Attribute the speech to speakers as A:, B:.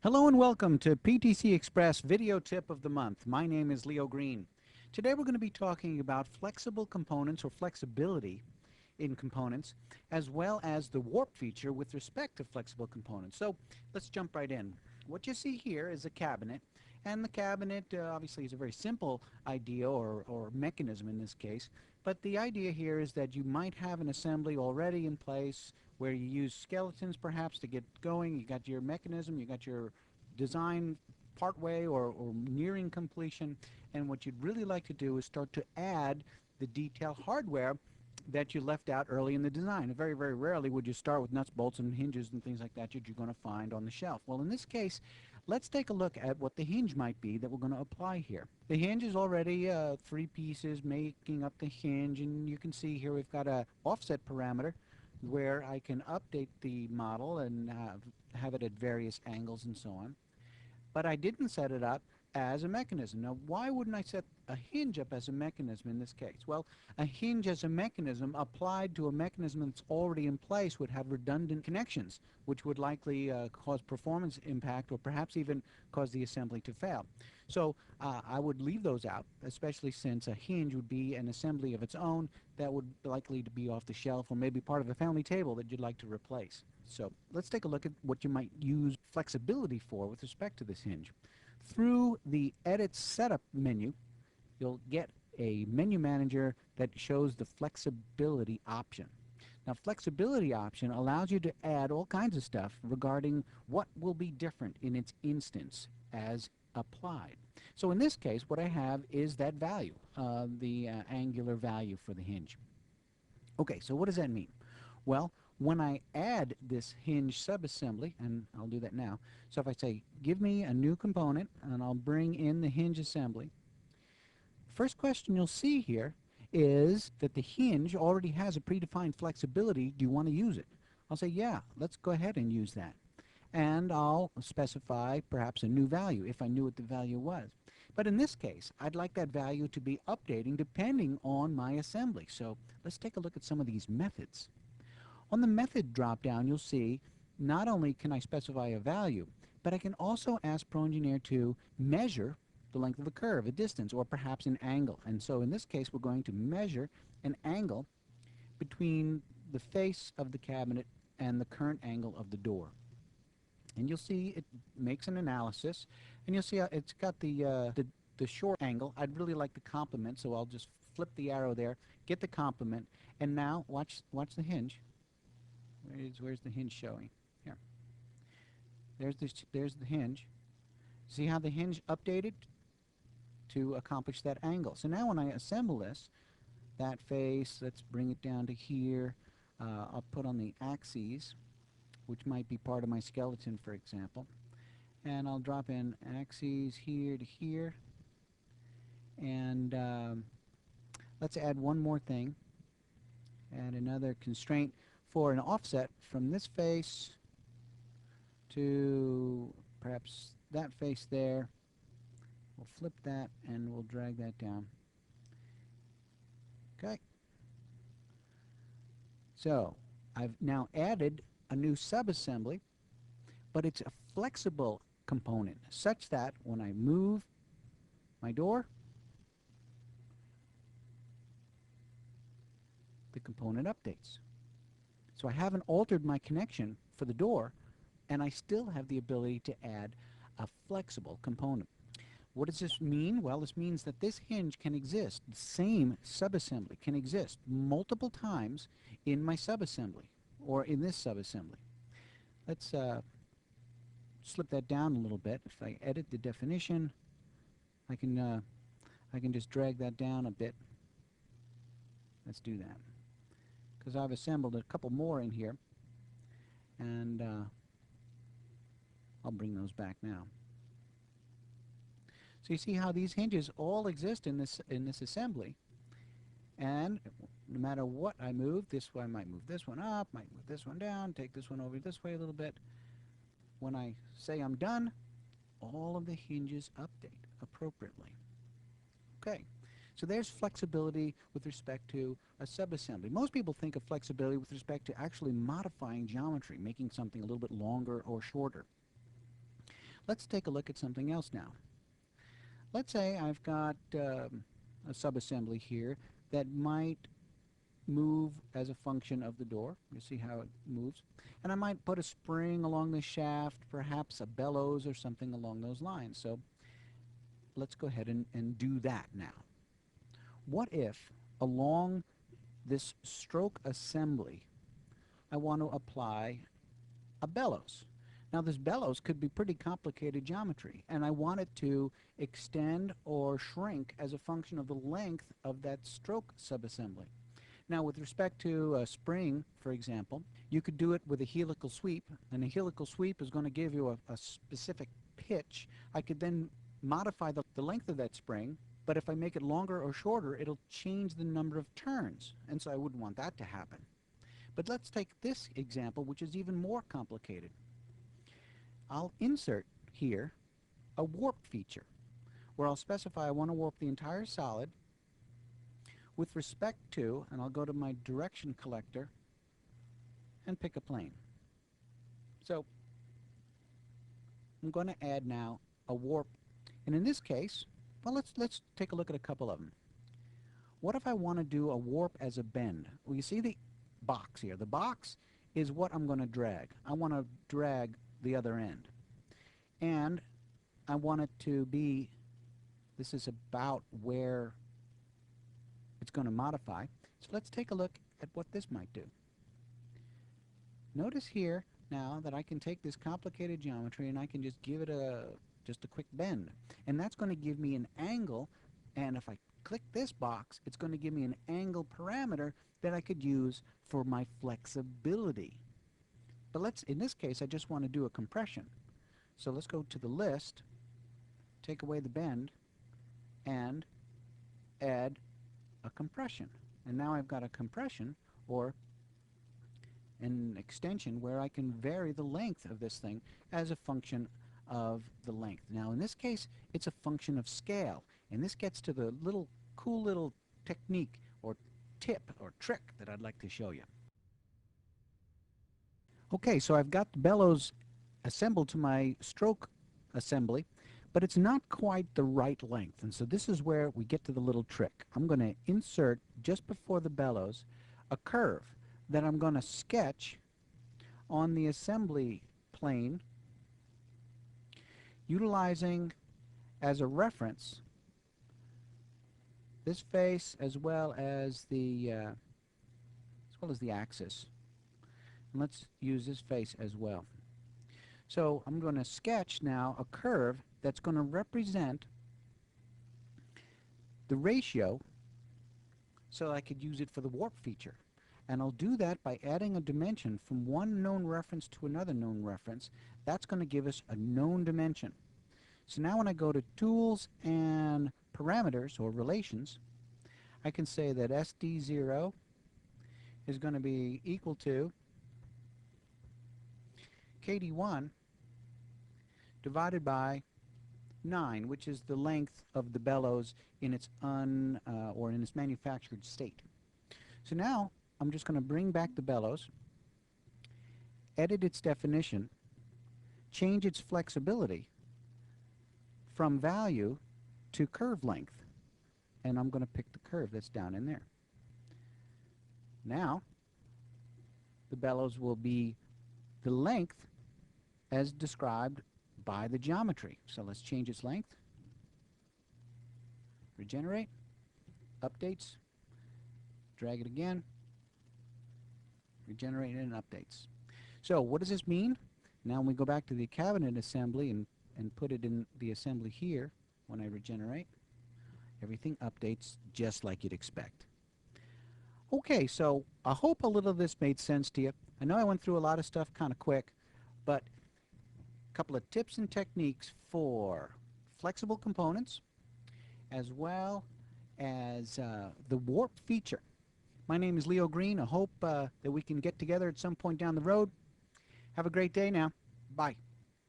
A: Hello and welcome to PTC Express Video Tip of the Month. My name is Leo Green. Today we're going to be talking about flexible components or flexibility in components, as well as the warp feature with respect to flexible components. So let's jump right in. What you see here is a cabinet, and the cabinet obviously is a very simple idea or mechanism in this case, but the idea here is that you might have an assembly already in place where you use skeletons perhaps to get going. You got your mechanism, you got your design partway or nearing completion, and what you'd really like to do is start to add the detail hardware that you left out early in the design. Very, very rarely would you start with nuts, bolts, and hinges and things like that you're going to find on the shelf. Well, in this case, let's take a look at what the hinge might be that we're going to apply here. The hinge is already three pieces making up the hinge, and you can see here we've got a offset parameter where I can update the model and have it at various angles and so on. But I didn't set it up as a mechanism. Now, why wouldn't I set a hinge up as a mechanism in this case? Well, a hinge as a mechanism applied to a mechanism that's already in place would have redundant connections, which would likely cause performance impact or perhaps even cause the assembly to fail. So I would leave those out, especially since a hinge would be an assembly of its own that would likely to be off the shelf or maybe part of a family table that you'd like to replace. So let's take a look at what you might use flexibility for with respect to this hinge. Through the Edit Setup menu, you'll get a menu manager that shows the flexibility option. Now, flexibility option allows you to add all kinds of stuff regarding what will be different in its instance as applied. So in this case, what I have is that value, the angular value for the hinge. Okay, so what does that mean? Well, when I add this hinge subassembly, and I'll do that now, so if I say give me a new component and I'll bring in the hinge assembly, first question you'll see here is that the hinge already has a predefined flexibility. Do you want to use it? I'll say yeah, let's go ahead and use that. And I'll specify perhaps a new value if I knew what the value was. But in this case, I'd like that value to be updating depending on my assembly. So let's take a look at some of these methods. On the method drop-down, you'll see not only can I specify a value, but I can also ask ProEngineer to measure the length of the curve, a distance, or perhaps an angle. And so in this case, we're going to measure an angle between the face of the cabinet and the current angle of the door. And you'll see it makes an analysis, and you'll see it's got the short angle. I'd really like the complement, so I'll just flip the arrow there, get the complement, and now watch the hinge. Where's the hinge showing? Here. There's the hinge. See how the hinge updated to accomplish that angle. So now when I assemble this, that face, let's bring it down to here. I'll put on the axes, which might be part of my skeleton, for example. And I'll drop in axes here to here. And let's add one more thing. Add another constraint for an offset from this face to perhaps that face there. We'll flip that and we'll drag that down. Okay. So I've now added a new subassembly, but it's a flexible component such that when I move my door, the component updates. So I haven't altered my connection for the door, and I still have the ability to add a flexible component. What does this mean? Well, this means that this hinge can exist, the same subassembly can exist multiple times in my subassembly, or in this subassembly. Let's slip that down a little bit. If I edit the definition, I can just drag that down a bit. Let's do that, because I've assembled a couple more in here, and I'll bring those back now. So you see how these hinges all exist in this assembly, and no matter what I move, this way I might move this one up, might move this one down, take this one over this way a little bit. When I say I'm done, all of the hinges update appropriately. Okay. So there's flexibility with respect to a subassembly. Most people think of flexibility with respect to actually modifying geometry, making something a little bit longer or shorter. Let's take a look at something else now. Let's say I've got a subassembly here that might move as a function of the door. You see how it moves. And I might put a spring along the shaft, perhaps a bellows or something along those lines. So let's go ahead and do that now. What if along this stroke assembly I want to apply a bellows? Now this bellows could be pretty complicated geometry, and I want it to extend or shrink as a function of the length of that stroke subassembly. Now with respect to a spring, for example, you could do it with a helical sweep, and a helical sweep is going to give you a specific pitch. I could then modify the length of that spring, but if I make it longer or shorter, it'll change the number of turns, and so I wouldn't want that to happen. But let's take this example, which is even more complicated. I'll insert here a warp feature, where I'll specify I want to warp the entire solid with respect to, and I'll go to my direction collector and pick a plane. So I'm going to add now a warp, and in this case, well, let's take a look at a couple of them. What if I want to do a warp as a bend? Well, you see the box here. The box is what I'm going to drag. I want to drag the other end, and I want it to be, this is about where it's going to modify. So let's take a look at what this might do. Notice here now that I can take this complicated geometry and I can just give it just a quick bend, and that's going to give me an angle, and if I click this box, it's going to give me an angle parameter that I could use for my flexibility. But in this case, I just want to do a compression. So let's go to the list, take away the bend, and add a compression. And now I've got a compression, or an extension, where I can vary the length of this thing as a function of the length. Now in this case, it's a function of scale, and this gets to the cool little technique or tip or trick that I'd like to show you. Okay, so I've got the bellows assembled to my stroke assembly, but it's not quite the right length, and so this is where we get to the little trick. I'm going to insert, just before the bellows, a curve that I'm going to sketch on the assembly plane, utilizing as a reference this face as well as the axis. And let's use this face as well. So I'm going to sketch now a curve that's going to represent the ratio so I could use it for the warp feature. And I'll do that by adding a dimension from one known reference to another known reference. That's going to give us a known dimension. So now when I go to Tools and Parameters, or Relations, I can say that SD0 is going to be equal to KD1 divided by 9, which is the length of the bellows in its in its manufactured state. So now I'm just going to bring back the bellows, edit its definition, change its flexibility from value to curve length, and I'm going to pick the curve that's down in there. Now the bellows will be the length as described by the geometry. So let's change its length, regenerate, updates, drag it again, regenerate it, and updates. So what does this mean? Now when we go back to the cabinet assembly and put it in the assembly here, when I regenerate, everything updates just like you'd expect. Okay, so I hope a little of this made sense to you. I know I went through a lot of stuff kind of quick, but a couple of tips and techniques for flexible components as well as the warp feature. My name is Leo Green. I hope that we can get together at some point down the road. Have a great day now. Bye.